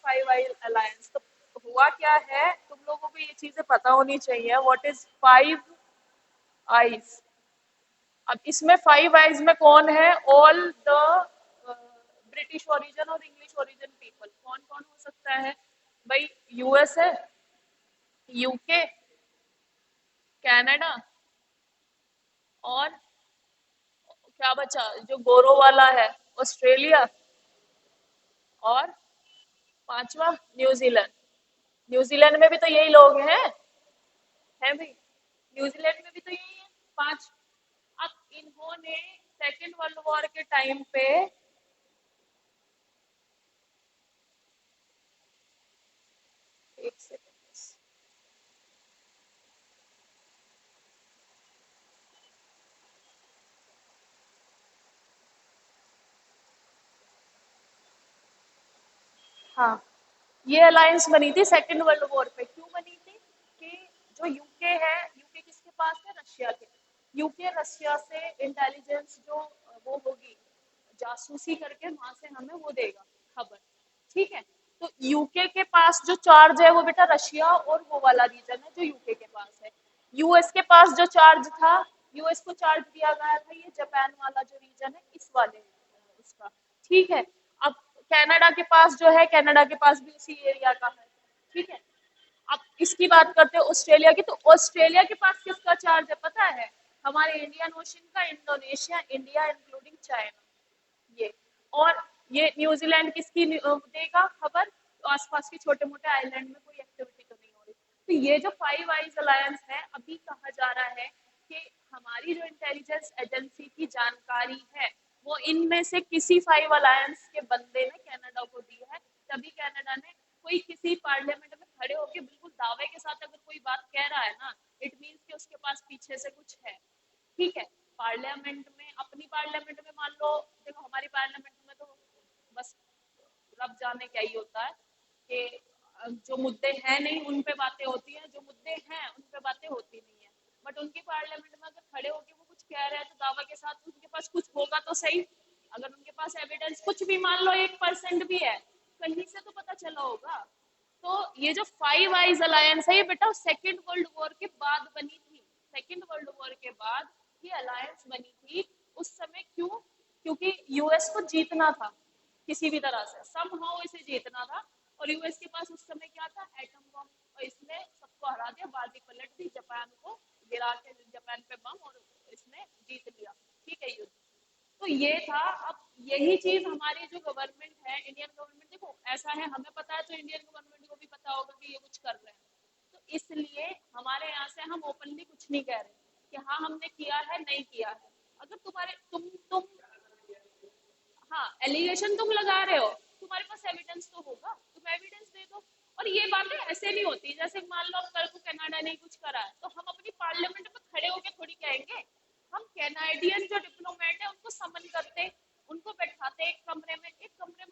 Five आई alliance. तो हुआ क्या है, तुम लोगों को ये चीजें पता होनी चाहिए, व्हाट इज फाइव आईज। अब इसमें फाइव आईज में कौन है, ऑल द ब्रिटिश ओरिजिन और इंग्लिश ओरिजिन पीपल। कौन कौन हो सकता है भाई? यूएस है, यूके, कनाडा, और क्या बचा जो गोरो वाला है, ऑस्ट्रेलिया, और पांचवा न्यूजीलैंड। न्यूजीलैंड में भी तो यही लोग हैं भाई, न्यूजीलैंड में भी तो यही है, पांच। अब इन्होंने सेकेंड वर्ल्ड वॉर के टाइम पे, एक सेकेंड, हाँ, ये अलायंस बनी थी सेकेंड वर्ल्ड वॉर पे। क्यों बनी थी कि जो यूके है, यूके किसके पास है, रशिया के। यूके रशिया से इंटेलिजेंस जो वो होगी, जासूसी करके वहां से हमें वो देगा खबर, ठीक है। तो यूके के पास जो चार्ज है वो बेटा रशिया और वो वाला रीजन है जो यूके के पास है। यूएस के पास जो चार्ज था, यूएस को चार्ज दिया गया था ये जापान वाला जो रीजन है इस वाले उसका, ठीक है। अब कनाडा के पास जो है, कनाडा के पास भी उसी एरिया का है, ठीक है। अब इसकी बात करते हैं ऑस्ट्रेलिया की, तो ऑस्ट्रेलिया के पास किसका चार्ज है पता है? हमारे इंडियन ओशन का, इंडोनेशिया, इंडिया इंक्लूडिंग चाइना, ये। और ये न्यूजीलैंड किसकी देगा खबर? तो आसपास के छोटे मोटे आइलैंड में कोई एक्टिविटी तो नहीं हो रही। तो ये जो फाइव आइज अलायंस है, अभी कहा जा रहा है कि हमारी जो इंटेलिजेंस एजेंसी की जानकारी है वो इनमें से किसी फाइव अलायंस के बंदे ने कनाडा को दी है। तभी कनाडा ने कोई किसी पार्लियामेंट में खड़े होकर बिल्कुल दावे के साथ अगर कोई बात कह रहा है ना, इट मीन्स कि उसके पास पीछे से कुछ है, ठीक है। पार्लियामेंट में, अपनी पार्लियामेंट में मान लो, देखो हमारी पार्लियामेंट में तो बस रब जाने क्या ही होता है कि जो मुद्दे हैं नहीं उन पे बातें होती हैं, जो मुद्दे हैं उन पे बातें होती नहीं है। बट उनकी पार्लियामेंट में अगर खड़े होके वो कुछ कह रहे हैं तो दावा के साथ उनके पास कुछ होगा तो सही। अगर उनके पास एविडेंस कुछ भी मान लो 1% भी है, कहीं से तो पता चला होगा। तो ये जो फाइव आइज अलायंस है ये बेटा सेकेंड वर्ल्ड वॉर के बाद बनी थी। सेकेंड वर्ल्ड वॉर के बाद ये अलायंस बनी थी। उस समय क्यों? क्योंकि यूएस को जीतना था, किसी भी तरह से समहाउ इसे जीतना था। और यूएस के पास उस समय क्या था, एटम बम, और इसने सबको हरा दिया, बाजी पलट दी, जापान को गिरा के जापान पे बम, और इसने जीत लिया, ठीक है, युद्ध। तो ये था। अब यही चीज हमारी जो गवर्नमेंट है, इंडियन गवर्नमेंट, देखो ऐसा है, हमें पता है तो इंडियन गवर्नमेंट को भी पता होगा कि ये कुछ कर रहे हैं। तो इसलिए हमारे यहाँ से हम ओपनली कुछ नहीं कह रहे कि हाँ हमने किया है, नहीं किया है। अगर तुम्हारे तुम हाँ, एलिगेशन तुम लगा रहे हो, तुम्हारे पास एविडेंस तो होगा, तुम एविडेंस दे दो। और ये बातें ऐसे नहीं होती, जैसे मान लो कल को कनाडा ने कुछ करा है तो हम अपनी पार्लियामेंट में खड़े होके थोड़ी कहेंगे। हम कैनेडियन जो डिप्लोमेट है उनको समन करते, उनको बैठाते एक कमरे में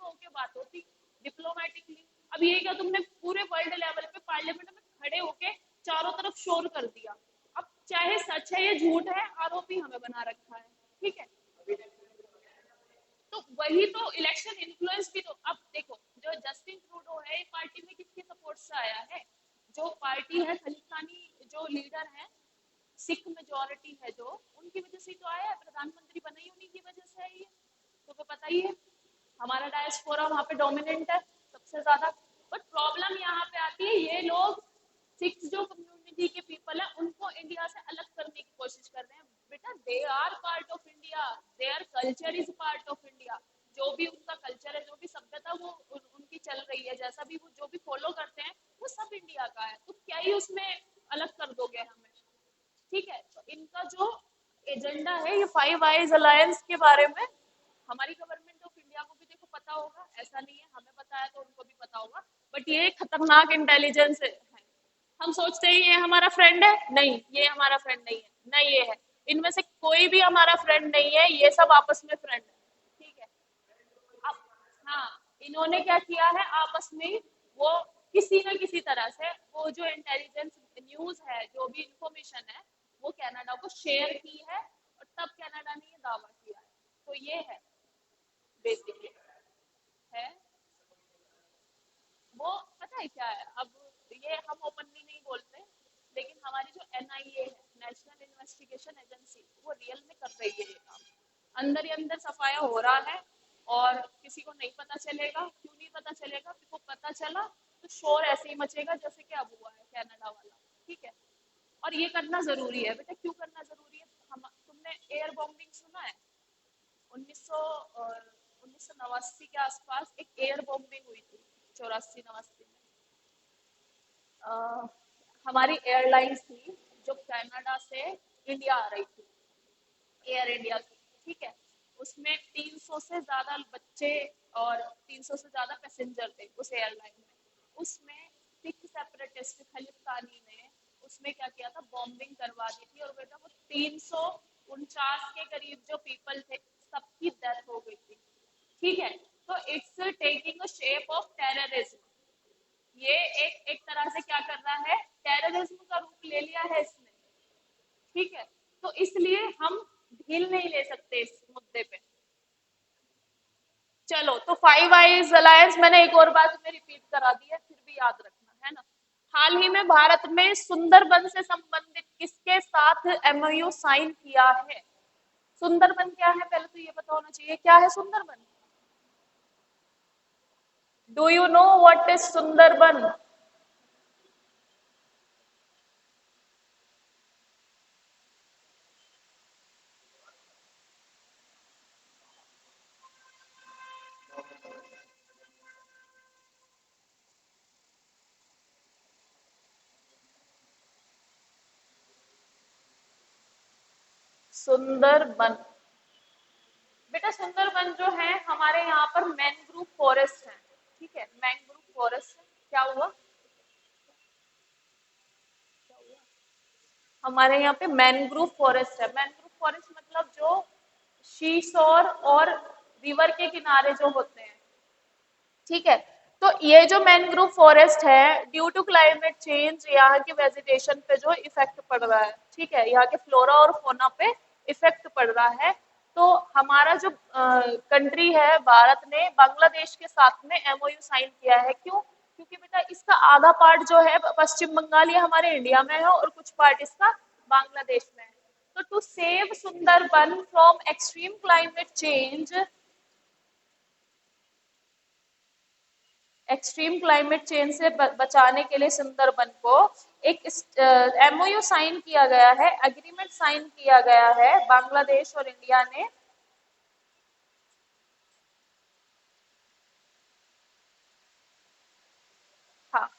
होके बात होती डिप्लोमेटिकली। अब ये क्या, तुमने पूरे वर्ल्ड लेवल पे पार्लियामेंट में खड़े होके चारों तरफ शोर कर दिया। अब चाहे सच है या झूठ है, आरोपी हमें बना रखा है, ठीक है। तो वही तो इलेक्शन इन्फ्लुएंस भी तो। अब देखो जो जस्टिन ट्रूडो है ये पार्टी में किसके सपोर्ट से आया है? जो पार्टी है खालिस्तानी जो लीडर है, सिख मेजोरिटी है जो, उनकी वजह से तो आया है, प्रधानमंत्री बना ही उन्हीं की वजह से है ये, तो पता ही है। हमारा डायस्पोरा वहाँ पे डोमिनेंट है सबसे ज्यादा। बट प्रॉब्लम यहाँ पे आती है, ये लोग सिक्स जो कम्युनिटी के पीपल है उनको इंडिया से अलग करने की कोशिश कर रहे हैं। बेटा they are part of India, their culture is part of India. जो भी उनका कल्चर है, जो भी सभ्यता वो उनकी चल रही है, जैसा भी वो जो भी फॉलो करते हैं वो सब इंडिया का है। तो क्या ही उसमें अलग कर दोगे हमें, ठीक है। तो इनका जो एजेंडा है ये फाइव आइज अलायंस के बारे में, हमारी गवर्नमेंट ऑफ इंडिया को भी देखो पता होगा, ऐसा नहीं है हमें पता है तो उनको भी पता होगा। बट ये खतरनाक इंटेलिजेंस है। हम सोचते हैं ये हमारा फ्रेंड है, नहीं ये हमारा फ्रेंड नहीं है, ना ये है। इनमें से कोई भी हमारा फ्रेंड नहीं है, ये सब आपस में फ्रेंड है, ठीक है। अब हाँ, इन्होंने क्या किया है आपस में, वो किसी न किसी तरह से वो जो इंटेलिजेंस न्यूज है, जो भी इंफॉर्मेशन है, वो कनाडा को शेयर की है, और तब कनाडा ने ये दावा किया है। तो ये है बेसिकली, है। है क्या है? अब ये हम ओपनली नहीं बोलते, लेकिन हमारी जो एनआईए है, नेशनल इन्वेस्टिगेशन एजेंसी, वो रियल में कर रही है ये काम। अंदर ही अंदर सफाया हो रहा है और किसी को नहीं पता चलेगा। क्यों नहीं पता चलेगा? किसी को पता चला तो शोर ऐसे ही मचेगा जैसे कि अब हुआ है कनाडा वाला। ठीक है, और ये करना जरूरी है बेटा। क्यों करना जरूरी है? हम तुमने एयर बॉम्बिंग सुना है? 1989 के आसपास एक एयर बॉम्बिंग हुई थी, 84-89 में। अ, हमारी एयरलाइंस थी जो कनाडा से इंडिया आ रही थी, एयर इंडिया की। ठीक है, उसमें 300 से ज्यादा बच्चे और 300 से ज्यादा पैसेंजर थे उस एयरलाइन में। उसमें सिख सेपरेटिस्ट खलिस्तानी ने उसमें क्या किया था, बॉम्बिंग करवा दी थी। और बेटा वो 349 के करीब जो पीपल थे, सबकी डेथ हो गई थी। ठीक है, तो it's taking a shape of terrorism. ये एक एक तरह से क्या कर रहा है, टेररिज्म का रूप ले लिया है इसने। ठीक है, तो इसलिए हम ढील नहीं ले सकते इस मुद्दे पे। चलो, तो फाइव आईज अलायंस मैंने एक और बात में रिपीट करा दी है, फिर भी याद रखना है ना। हाल ही में भारत में सुंदरबन से संबंधित किसके साथ एमओयू साइन किया है? सुंदरबन क्या है पहले तो ये पता होना चाहिए, क्या है Sundarban? Do you know what is Sundarban? Sundarban बेटा, सुंदरबन जो है हमारे यहाँ पर मैंग्रोव फॉरेस्ट है। ठीक है, मैंग्रोव फॉरेस्ट है। क्या हुआ? हमारे यहाँ पे मैंग्रोव फॉरेस्ट है। मैंग्रोव फॉरेस्ट मतलब जो शीशोर और रिवर के किनारे जो होते हैं। ठीक है, तो ये जो मैंग्रोव फॉरेस्ट है, ड्यू टू क्लाइमेट चेंज यहाँ की वेजिटेशन पे जो इफेक्ट पड़ रहा है। ठीक है, यहाँ के फ्लोरा और फोना पे इफेक्ट पड़ रहा है। तो हमारा जो कंट्री है, भारत ने बांग्लादेश के साथ में एमओयू साइन किया है। क्यों? क्योंकि बेटा इसका आधा पार्ट जो है पश्चिम बंगाल, ये हमारे इंडिया में है, और कुछ पार्ट इसका बांग्लादेश में है। तो to save Sundarban from extreme climate change, extreme climate change से बचाने के लिए सुंदरबन को एक एमओयू साइन किया गया है, एग्रीमेंट साइन किया गया है बांग्लादेश और इंडिया ने। हाँ,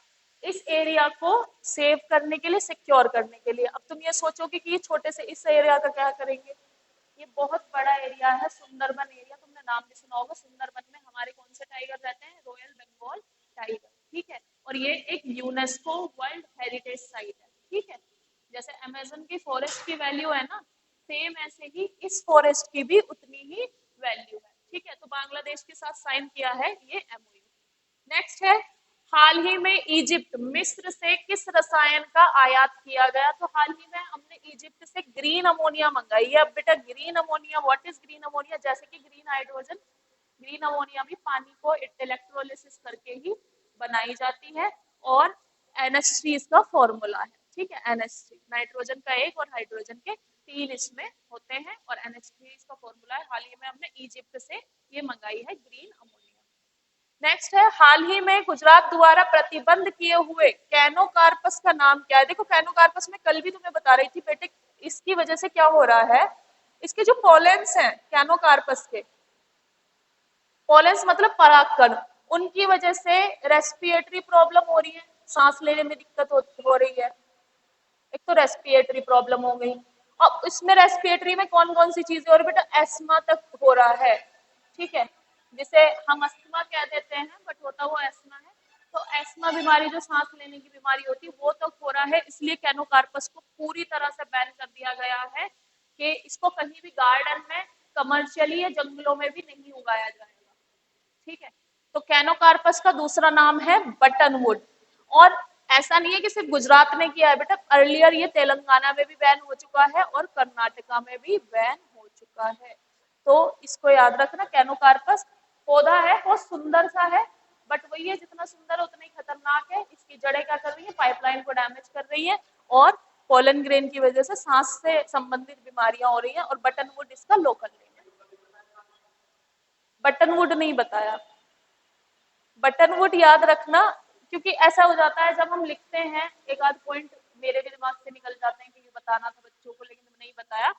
इस एरिया को सेव करने के लिए, सिक्योर करने के लिए। अब तुम ये सोचोगे कि ये छोटे से इस एरिया का क्या करेंगे? ये बहुत बड़ा एरिया है सुंदरबन एरिया। तुमने नाम भी सुना होगा। सुंदरबन में हमारे कौन से टाइगर रहते हैं? Royal Bengal tiger. ठीक है, और ये एक यूनेस्को वर्ल्ड हेरिटेज साइट है। ठीक है, जैसे अमेजन की फॉरेस्ट की वैल्यू है ना, सेम ऐसे ही इस फॉरेस्ट की भी उतनी ही वैल्यू है। ठीक है, तो बांग्लादेश के साथ साइन किया है ये एमओयू। नेक्स्ट है, हाल ही में इजिप्ट मिस्र से किस रसायन का आयात किया गया? तो हाल ही में हमने इजिप्ट से ग्रीन अमोनिया मंगाई है। अब बेटा green ammonia, what is green ammonia? जैसे कि ग्रीन हाइड्रोजन, ग्रीन अमोनिया भी पानी को इलेक्ट्रोलिसिस करके ही बनाई जाती है, और NH3 इसका फॉर्मूला है। ठीक है, NH3 नाइट्रोजन का एक और हाइड्रोजन के तीन इसमें होते हैं, और NH3 इसका फॉर्मूला है। हाल ही में हमने इजिप्ट से ये मंगाई है ग्रीन अमोनिया। नेक्स्ट है, हाल ही में गुजरात द्वारा प्रतिबंध किए हुए कैनोकार्पस का नाम क्या है? देखो कैनोकार्पस में कल भी तुम्हें बता रही थी बेटे, इसकी वजह से क्या हो रहा है, इसके जो पॉलेंस हैं कैनोकार्पस के, पॉलेंस मतलब परागकण, उनकी वजह से रेस्पिरेटरी प्रॉब्लम हो रही है, सांस लेने में दिक्कत हो रही है। एक तो रेस्पिरेटरी प्रॉब्लम हो गई, अब इसमें रेस्पिरेटरी में कौन कौन सी चीजें हो रही? बेटा एस्मा तक हो रहा है। ठीक है, जिसे हम अस्थमा कह देते हैं, बट होता वो एस्मा है। तो एस्मा बीमारी, जो सांस लेने की बीमारी होती है, वो तक हो रहा है। इसलिए कैनोकार्पस को पूरी तरह से बैन कर दिया गया है कि इसको कहीं भी गार्डन में, कमर्शियली या जंगलों में भी नहीं उगाया जाएगा। ठीक है, तो कैनोकार्पस का दूसरा नाम है बटनवुड। और ऐसा नहीं है कि सिर्फ गुजरात ने किया है बेटा, अर्लियर ये तेलंगाना में भी बैन हो चुका है और कर्नाटका में भी बैन हो चुका है। तो इसको याद रखना, कैनोकार्पस पौधा है, बहुत सुंदर सा है, बट वही है, जितना सुंदर है उतना ही खतरनाक खतरनाक है, इसकी जड़ें क्या कर रही है, पाइपलाइन को डैमेज कर रही है और पोलन ग्रेन की वजह से सांस से संबंधित बीमारियां हो रही हैं। और बटनवुड इसका लोकल नेम है। बटनवुड नहीं बताया, बटनवुड याद रखना, क्योंकि ऐसा हो जाता है जब हम लिखते हैं एक आध पॉइंट मेरे भी दिमाग से निकल जाते हैं कि ये बताना था बच्चों को लेकिन नहीं बताया,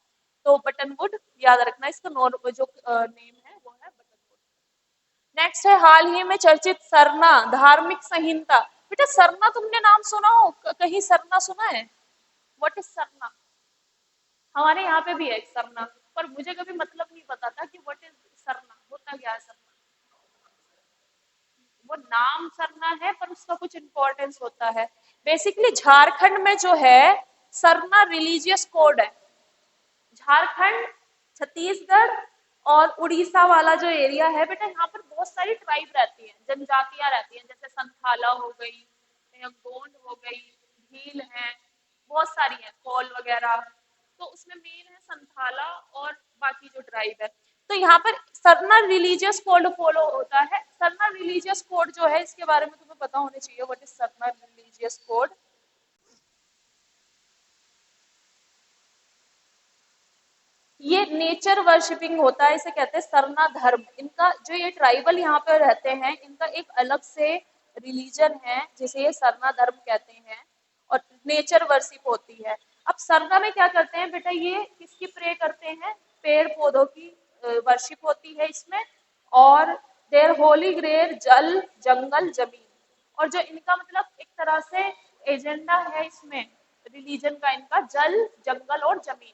तो बटनवुड याद रखना, इसका जो नेम है वो है बटनवुड। नेक्स्ट है हाल ही में चर्चित सरना धार्मिक संहिता। बेटा सरना तुमने नाम सुना हो, कहीं सरना सुना है? What is Sarna? हमारे यहाँ पे भी है एक सरना, पर मुझे कभी मतलब नहीं पता था कि व्हाट इज सरना, होता क्या है सरना। वो नाम सरना है पर उसका कुछ इंपॉर्टेंस होता है। बेसिकली झारखंड में जो है सरना रिलीजियस कोड है। झारखंड, छत्तीसगढ़ और उड़ीसा वाला जो एरिया है बेटा, यहाँ पर बहुत सारी ट्राइब रहती हैं, जनजातियां रहती हैं, जैसे संथाला हो गई, गोंड हो गई, भील है, बहुत सारी हैं, कौल वगैरह। तो उसमें मेन है संथाला और बाकी जो ट्राइब है। तो यहाँ पर सरना रिलीजियस कोड फॉलो होता है। सरना रिलीजियस कोड जो है इसके बारे में तुम्हें पता होना चाहिए, what is Sarna religious code. ये नेचर वर्शिपिंग होता है, इसे कहते हैं सरना धर्म। इनका जो ये ट्राइबल यहाँ पे रहते हैं, इनका एक अलग से रिलीजन है जिसे ये सरना धर्म कहते हैं और नेचर वर्शिप होती है। अब सरना में क्या करते हैं बेटा, ये किसकी प्रे करते हैं, पेड़ पौधों की वर्शिप होती है इसमें। और देयर होली ग्रेर जल जंगल जमीन। और जो इनका मतलब एक तरह से एजेंडा है इसमें रिलीजन का, इनका जल जंगल और जमीन।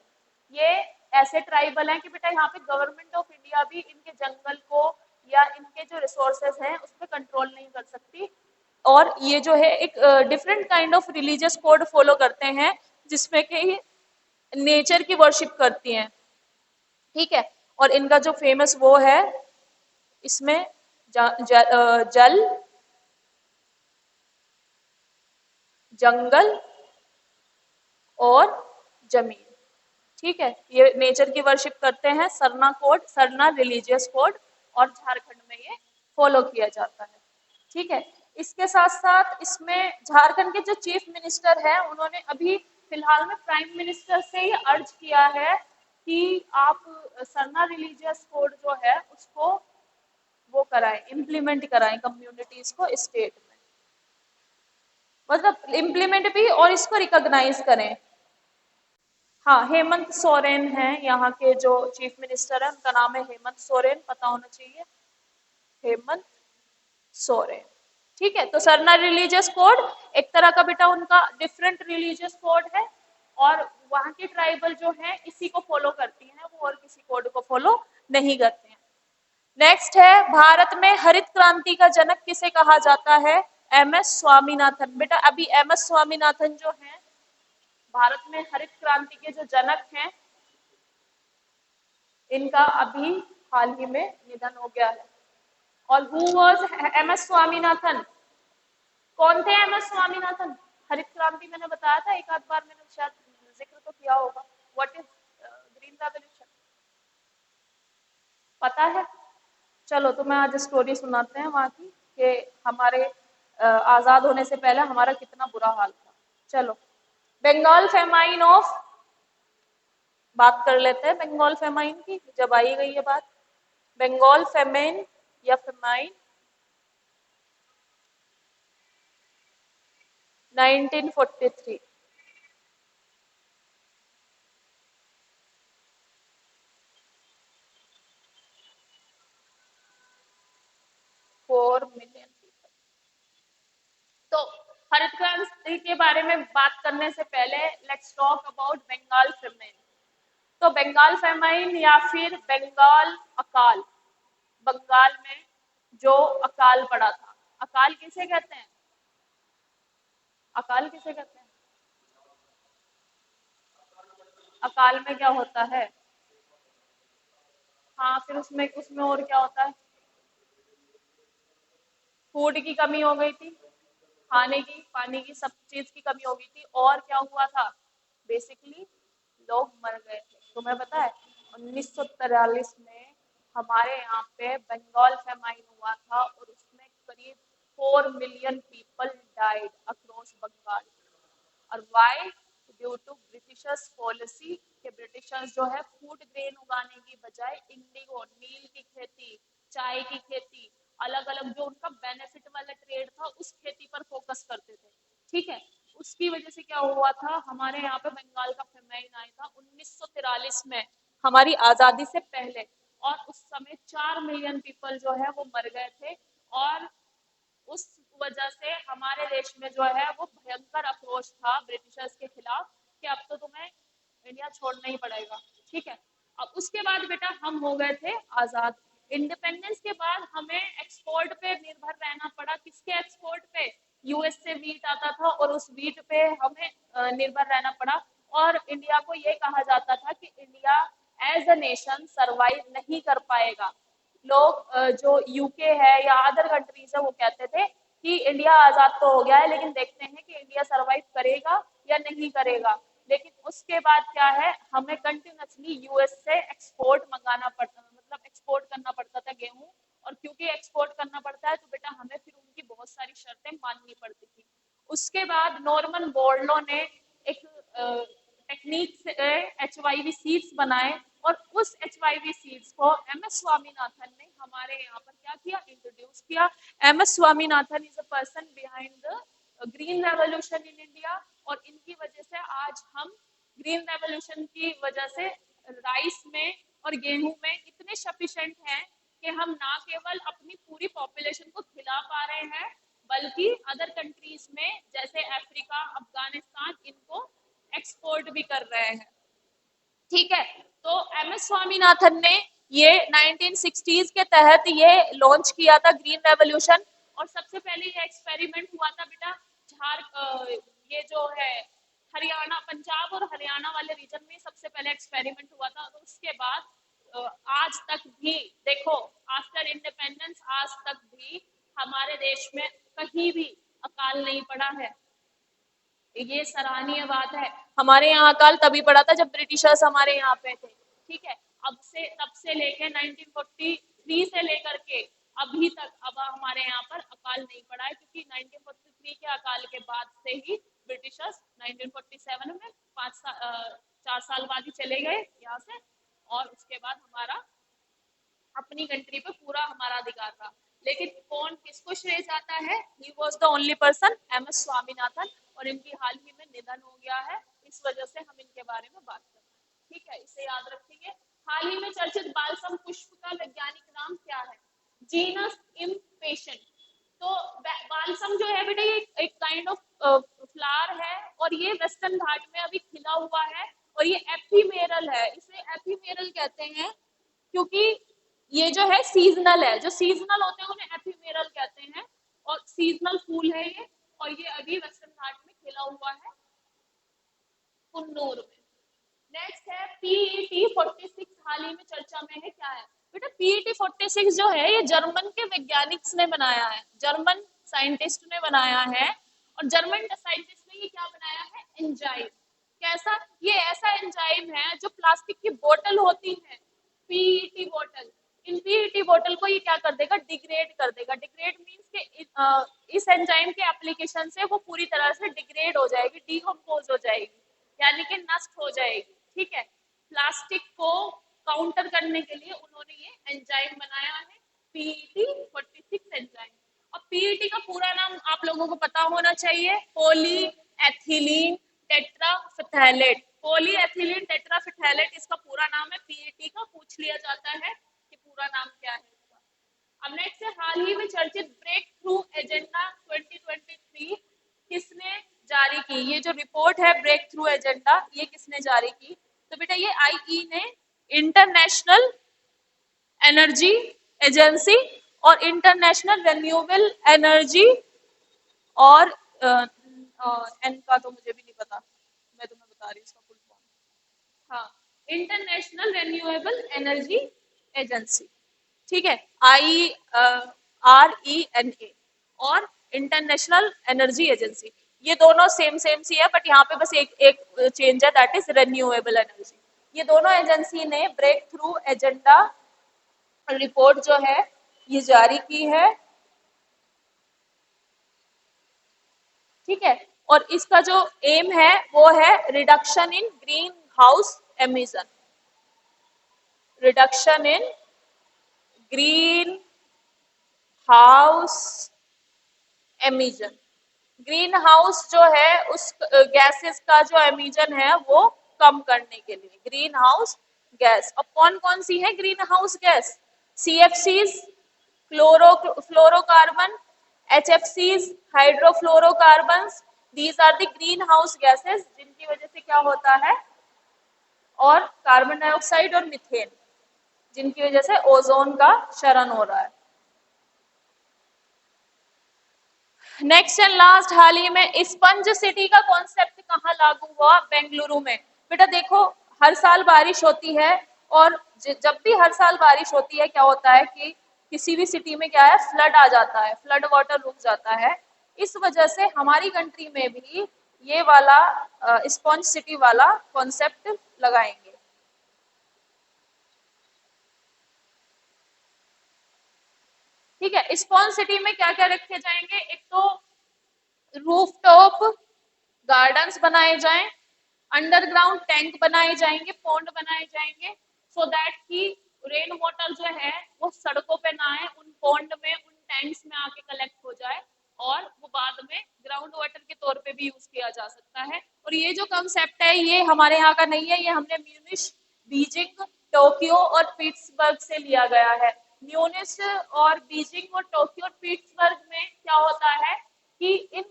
ये ऐसे ट्राइबल हैं कि बेटा यहाँ पे गवर्नमेंट ऑफ इंडिया भी इनके जंगल को या इनके जो रिसोर्सेज हैं उस पर कंट्रोल नहीं कर सकती। और ये जो है एक different kind of religious code follow करते हैं जिसमें कि नेचर की वर्शिप करती हैं। ठीक है, और इनका जो फेमस वो है इसमें जल जंगल और जमीन। ठीक है, ये नेचर की वर्शिप करते हैं। Sarna code, Sarna religious code, और झारखंड में ये फॉलो किया जाता है। ठीक है, इसके साथ साथ इसमें झारखंड के जो चीफ मिनिस्टर हैं उन्होंने अभी फिलहाल में प्राइम मिनिस्टर से ही अर्ज किया है कि आप सरना रिलीजियस कोड जो है उसको वो कराएं, इम्प्लीमेंट कराएं कम्युनिटीज को स्टेट में, मतलब इम्प्लीमेंट भी और इसको रिकॉग्नाइज करें। हाँ, हेमंत सोरेन हैं यहाँ के जो चीफ मिनिस्टर हैं, उनका नाम है हेमंत सोरेन, पता होना चाहिए, हेमंत सोरेन। ठीक है, तो सरना रिलीजियस कोड एक तरह का बेटा उनका डिफरेंट रिलीजियस कोड है और वहाँ की ट्राइबल जो है इसी को फॉलो करती हैं, वो और किसी कोड को फॉलो नहीं करते हैं। नेक्स्ट है भारत में हरित क्रांति का जनक किसे कहा जाता है? M S Swaminathan. बेटा अभी एम एस स्वामीनाथन जो है भारत में हरित क्रांति के जो जनक हैं, इनका अभी हाल ही में निधन हो गया है। और who was M S Swaminathan? कौन थे एम एस स्वामीनाथन? हरित क्रांति मैंने बताया था एक आध बार, मैंने शायद जिक्र तो किया होगा। व्हाट इज ग्रीन रेवोल्यूशन, पता है? चलो तो मैं आज स्टोरी सुनाते हैं वहाँ की कि हमारे आजाद होने से पहले हमारा कितना बुरा हाल था। चलो, बंगाल फेमाइन ऑफ, बात कर लेते हैं बंगाल फेमाइन की, जब आई गई है बात। बंगाल फेमाइन या फेमाइन 1943। 4 million people. तो हरित क्रांति के बारे में बात करने से पहले let's talk about Bengal famine. तो बंगाल फेमाइन या फिर बंगाल अकाल, बंगाल में जो अकाल पड़ा था, अकाल किसे कहते हैं? अकाल किसे कहते हैं? अकाल में क्या होता है? हाँ, फिर उसमें उसमें और क्या होता है? फूड की कमी हो गई थी, खाने की, पानी की, सब चीज की कमी हो गई थी। और क्या हुआ था? बेसिकली लोग मर गए थे। तुम्हें पता है 1943 में हमारे यहाँ पे बंगाल फेमाइन हुआ था और उसमें करीब 4 million people died across Bengal. और why? Due to Britishers policy के ब्रिटिशर्स जो है फूड ग्रेन उगाने की बजाय इंडिगो, नील की खेती, चाय की खेती, अलग अलग जो उनका बेनिफिट वाला ट्रेड था उस खेती पर फोकस करते थे। ठीक है, उसकी वजह से क्या हुआ था, हमारे यहाँ पे बंगाल का फेमाइन आया था 1943 में, हमारी आजादी से पहले। और उस समय 4 मिलियन पीपल जो है वो मर गए थे। और उस वजह से हमारे देश में जो है वो भयंकर अक्रोश था ब्रिटिशर्स के खिलाफ कि अब तो तुम्हें इंडिया छोड़ना ही पड़ेगा। ठीक है, अब उसके बाद बेटा हम हो गए थे आजाद। इंडिपेंडेंस के बाद हमें एक्सपोर्ट पे निर्भर रहना पड़ा। किसके एक्सपोर्ट पे? यूएस से वीट आता था और उस वीट पे हमें निर्भर रहना पड़ा। और इंडिया को ये कहा जाता था कि India as a nation survive नहीं कर पाएगा। लोग जो यूके है या अदर कंट्रीज है वो कहते थे कि इंडिया आजाद तो हो गया है लेकिन देखते हैं कि इंडिया सरवाइव करेगा या नहीं करेगा। लेकिन उसके बाद क्या है, हमें कंटिन्यूसली यूएस से एक्सपोर्ट मंगाना पड़ता, मतलब एक्सपोर्ट करना पड़ता था गेहूं। और क्योंकि एक्सपोर्ट करना पड़ता है तो बेटा हमें फिर उनकी बहुत सारी शर्तें माननी पड़ती थी। उसके बाद नॉर्मन बोर्डलो ने एक टेक्निक से HYV सीड्स बनाए। और उस HYV सीड्स को MS स्वामीनाथन ने हमारे यहाँ पर क्या किया, इंट्रोड्यूस किया। MS Swaminathan is a person behind the green revolution in India. और इनकी वजह से आज हम ग्रीन रेवोल्यूशन की वजह से राइस में और गेहूं में इतने सफिशिएंट हैं कि हम ना केवल अपनी पूरी पॉपुलेशन को खिला पा रहे हैं बल्कि अदर कंट्रीज में जैसे अफ्रीका, अफगानिस्तान, इनको एक्सपोर्ट भी कर रहे हैं। ठीक है, तो MS स्वामीनाथन ने ये 1960s के तहत ये लॉन्च किया था ग्रीन रेवोल्यूशन। और सबसे पहले ये एक्सपेरिमेंट हुआ था बेटा ये जो है हरियाणा, पंजाब और हरियाणा वाले रीजन में सबसे पहले एक्सपेरिमेंट हुआ था। और उसके बाद आज तक भी देखो, आफ्टर इंडिपेंडेंस आज तक भी हमारे देश में कहीं भी अकाल नहीं पड़ा है। ये सराहनीय बात है। हमारे यहाँ अकाल तभी पड़ा था जब ब्रिटिशर्स हमारे यहाँ पे थे। ठीक है, तब से लेके 1943 से लेकर के अभी तक अब हमारे यहाँ पर अकाल नहीं पड़ा है, क्योंकि 1943 के अकाल के बाद से ही ब्रिटिशर्स 1947 में 4 साल बाद ही चले गए यहाँ से। और उसके बाद हमारा अपनी कंट्री पे पूरा हमारा अधिकार था। लेकिन कौन किसको श्रेय जाता है? He was the only person, MS Swaminathan. और इनकी हाल ही में निधन हो गया है, इस वजह से हम इनके बारे में बात कर रहे हैं। ठीक है, इसे याद रखेंगे। हाल ही में चर्चित बालसम पुष्प का वैज्ञानिक नाम क्या है? Genus impatient. तो बालसम जो है बेटा ये एक काइंड ऑफ फ्लावर है और ये वेस्टर्न घाट में अभी खिला हुआ है। और ये एफीमेरल है, इसे एफीमेरल कहते हैं क्योंकि ये जो है सीजनल है। जो सीजनल होते हैं उन्हें एफीमेरल कहते हैं। और सीजनल फूल है ये, और ये अभी वेस्टर्न घाट में खिला हुआ है कुन्नूर में। नेक्स्ट है PET46, हाल ही में चर्चा में है। क्या है बेटा? PET46 जो है ये जर्मन के वैज्ञानिक ने बनाया है, जर्मन साइंटिस्ट ने बनाया है। और जर्मन साइंटिस्ट ने ये क्या बनाया है? एंजाइम। कैसा? ये ऐसा एंजाइम है जो प्लास्टिक की बोतल होती है, PET बोतल, इन PET बोतल को ये क्या कर देगा? डिग्रेड कर देगा। डिग्रेड मीन्स के इस एंजाइम के एप्लीकेशन से वो पूरी तरह से डिग्रेड हो जाएगी, डिकम्पोज हो जाएगी, यानी कि नष्ट हो जाएगी। ठीक है, प्लास्टिक को काउंटर करने के लिए उन्होंने ये एंजाइम बनाया है, PET46 एंजाइम। और PET का पूरा नाम आप लोगों को पता होना चाहिए, पॉली एथिलीन टेट्राफिथैलेट। पॉली एथिलीन टेट्राफिथैलेट इसका पूरा नाम है। PET का पूछ लिया जाता है कि पूरा नाम क्या है इसका। अब नेक्स्ट है हाल ही में चर्चित ब्रेक थ्रू एजेंडा 2023 किसने जारी की? ये जो रिपोर्ट है ब्रेक थ्रू एजेंडा, ये किसने जारी की? तो बेटा ये IE ने, इंटरनेशनल एनर्जी एजेंसी और इंटरनेशनल रिन्यूएबल एनर्जी। और एन का तो मुझे भी नहीं पता, मैं तुम्हें बता रही हूँ इसका फुल फॉर्म। हाँ, इंटरनेशनल रिन्यूएबल एनर्जी एजेंसी। ठीक है, IRENA और इंटरनेशनल एनर्जी एजेंसी, ये दोनों सेम सी है, बट यहाँ पे बस एक चेंज है, दैट इज रिन्यूएबल एनर्जी। ये दोनों एजेंसी ने ब्रेक थ्रू एजेंडा रिपोर्ट जो है ये जारी की है। ठीक है। और इसका जो एम है वो है reduction in green house emission, reduction in green house emission. Green house जो है उस गैसेस का जो एमिशन है वो कम करने के लिए, ग्रीन हाउस गैस। अब कौन कौन सी है green house gas? CFCs, fluorocarbon, HFCs, hydrofluorocarbon, these are the green house gases जिनकी वजह से क्या होता है, और कार्बन डाइऑक्साइड और मीथेन जिनकी वजह से ओजोन का क्षरण हो रहा है। नेक्स्ट एंड लास्ट, हाल ही में स्पंज सिटी का कॉन्सेप्ट कहाँ लागू हुआ? बेंगलुरु में। बेटा देखो, हर साल बारिश होती है, और जब भी हर साल बारिश होती है क्या होता है कि किसी भी सिटी में क्या है, फ्लड आ जाता है, फ्लड वाटर रुक जाता है। इस वजह से हमारी कंट्री में भी ये वाला स्पंज सिटी वाला कॉन्सेप्ट लगाएंगे। ठीक है, स्पॉन्ज सिटी में क्या क्या रखे जाएंगे? एक तो रूफटॉप गार्डन्स बनाए जाएं, अंडरग्राउंड टैंक बनाए जाएंगे, पॉन्ड बनाए जाएंगे, सो दैट कि रेन वाटर जो है वो सड़कों पे ना आए, उन पॉन्ड में, उन टैंक्स में आके कलेक्ट हो जाए, और वो बाद में ग्राउंड वाटर के तौर पे भी यूज किया जा सकता है। और ये जो कंसेप्ट है ये हमारे यहाँ का नहीं है, ये हमने म्यूनिश, बीजिंग, टोक्यो और पिट्सबर्ग से लिया गया है। म्यूनिश और बीजिंग और टोक्यो और पिट्सबर्ग में क्या होता है कि इन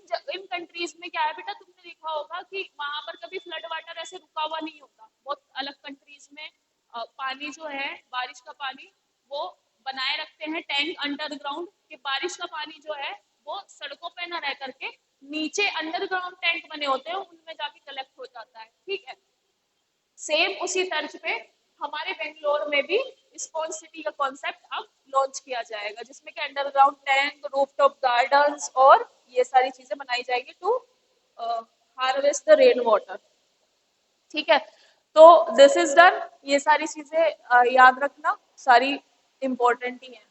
कंट्रीज में क्या है बेटा, तुमने देखा होगा कि वहां पर कभी फ्लड वाटर ऐसे रुका हुआ नहीं होता। बहुत अलग कंट्रीज में पानी जो है, बारिश का पानी, वो बनाए रखते हैं टैंक अंडरग्राउंड, कि बारिश का पानी जो है वो सड़कों पे ना रह करके नीचे अंडरग्राउंड टैंक बने होते हैं, उनमें जाके कलेक्ट हो जाता है। ठीक है, सेम उसी तर्ज पे हमारे बेंगलोर में भी स्पॉन्ज सिटी का कॉन्सेप्ट अब लॉन्च किया जाएगा, जिसमें कि अंडरग्राउंड टैंक, रूफटॉप गार्डन्स और ये सारी चीजें बनाई जाएगी to harvest the rain water. ठीक है, तो दिस इज डन। ये सारी चीजें याद रखना, सारी इंपॉर्टेंट ही है।